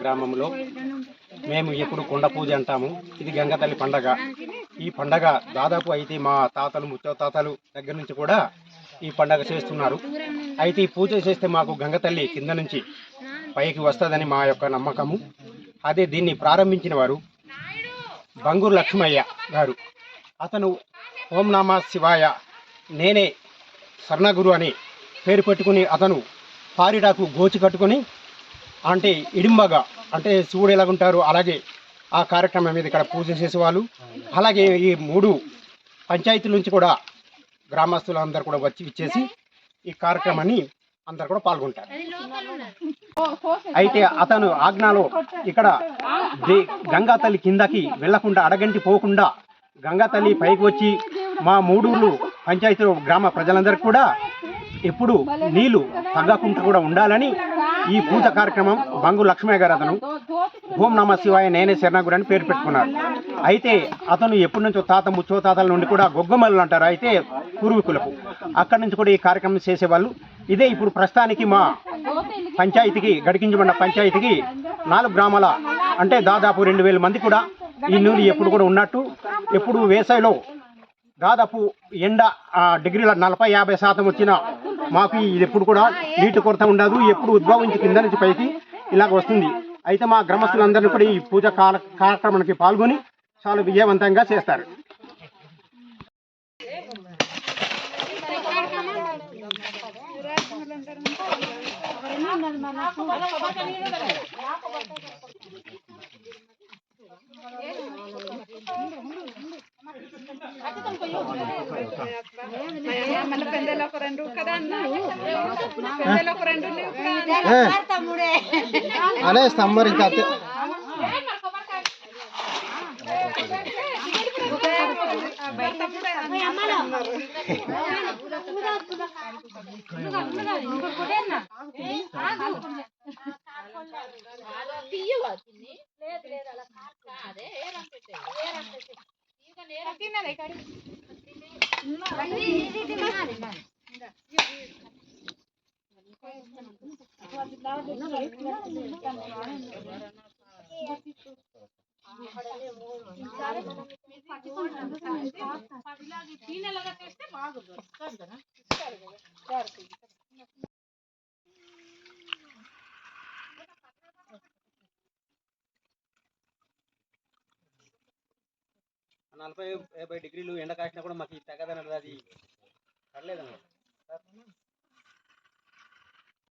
గ్రామంలో మేము ఎప్పుడు కొండ పూజ అంటాము. ఇది గంగతల్లి పండగ. ఈ పండగ దాదాపు అయితే మా తాతలు ముత్తాతలు దగ్గర నుంచి కూడా ఈ పండగ చేస్తున్నారు. అయితే ఈ పూజ చేస్తే మాకు గంగతల్లి కింద నుంచి పైకి వస్తుందని మా యొక్క నమ్మకము. అదే దీన్ని ప్రారంభించిన వారు బంగూరు లక్ష్మయ్య గారు. అతను ఓం నమః శివాయ నేనే శరణగురు అని పేరు పెట్టుకుని అతను పారిడాకు గోచి కట్టుకొని అంటే ఇడింబగా అంటే శివుడు ఎలాగుంటారు అలాగే ఆ కార్యక్రమం మీద ఇక్కడ పూజ చేసేవాళ్ళు. అలాగే ఈ 3 పంచాయతీల నుంచి కూడా గ్రామస్తులందరూ కూడా వచ్చి ఇచ్చేసి ఈ కార్యక్రమాన్ని అందరు కూడా పాల్గొంటారు. అయితే అతను ఆజ్ఞలో ఇక్కడ గంగా తల్లి కిందకి వెళ్లకుండా అడగంటి పోకుండా గంగా తల్లి పైకి వచ్చి మా 3 పంచాయతీలు గ్రామ ప్రజలందరికీ కూడా ఎప్పుడు నీళ్లు తగ్గకుండా కూడా ఉండాలని ఈ పూజ కార్యక్రమం బంగు లక్ష్మయ్య గారు అతను ఓం నమః శివాయ నేనే శరణగురు అని పేరు పెట్టుకున్నాడు. అయితే అతను ఎప్పటి నుంచో ముచ్చోతాతల నుండి కూడా గొగ్గమల్లు అంటారు. అయితే పూర్వీకులకు అక్కడి నుంచి కూడా ఈ కార్యక్రమం చేసేవాళ్ళు. ఇదే ఇప్పుడు ప్రస్తుతానికి మా పంచాయతీకి గడికించబడిన పంచాయతీకి 4 గ్రామాల అంటే దాదాపు 2000 మంది కూడా ఈ నీళ్ళు ఎప్పుడు కూడా ఉన్నట్టు. ఎప్పుడు వేసవిలో దాదాపు ఎండ డిగ్రీల 40-50% వచ్చిన మాకు ఇది ఎప్పుడు కూడా నీటి కొరత ఉండదు. ఎప్పుడు ఉద్భవించి కింద నుంచి పైకి ఇలాగ వస్తుంది. అయితే మా గ్రామస్తులందరినీ కూడా ఈ పూజ కార్యక్రమానికి పాల్గొని చాలా విజయవంతంగా చేస్తారు. అనే స్తంభం ఇంకా నలభై 50 డిగ్రీలు ఎండ కాసినా కూడా మాకు తగ్గదన్నది అది పర్లేదన్నమాట.